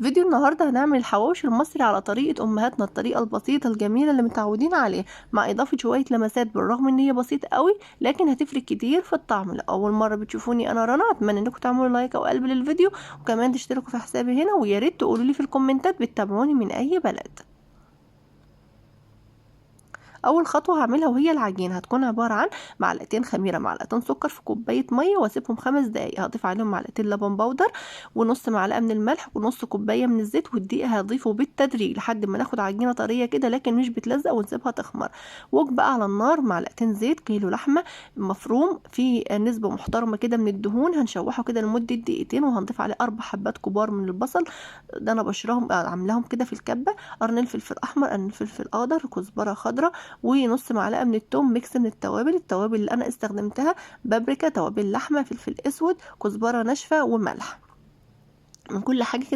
فيديو النهارده هنعمل الحواوشي المصري على طريقة أمهاتنا، الطريقة البسيطة الجميلة اللي متعودين عليها، مع إضافة شوية لمسات بالرغم إن هي بسيطة قوي لكن هتفرق كتير في الطعم. لأول مرة بتشوفوني أنا رنا، أتمنى إنكم تعملوا لايك أو قلب للفيديو، وكمان تشتركوا في حسابي هنا، ويا ريت تقولوا لي في الكومنتات بتتابعوني من أي بلد. اول خطوه هعملها وهي العجينه، هتكون عباره عن معلقتين خميره، معلقتين سكر في كوبايه ميه، واسيبهم 5 دقايق. هضيف عليهم معلقتين لبن بودر ونص معلقه من الملح ونص كوبايه من الزيت، والدقيق هضيفه بالتدريج لحد ما ناخد عجينه طريه كده لكن مش بتلزق، ونسيبها تخمر. بقى على النار معلقتين زيت، كيلو لحمه مفروم في نسبه محترمه كده من الدهون، هنشوحه كده لمده دقيقتين، وهنضيف عليه 4 حبات كبار من البصل، ده انا بشرهم عاملاهم كده في الكبه، قرن فلفل احمر، قرن فلفل اخضر، كزبره خضراء، ونص معلقه من التوم، ميكس من التوابل اللي انا استخدمتها: بابريكا، توابل لحمه، فلفل اسود، كزبره ناشفه، وملح. من كل حاجه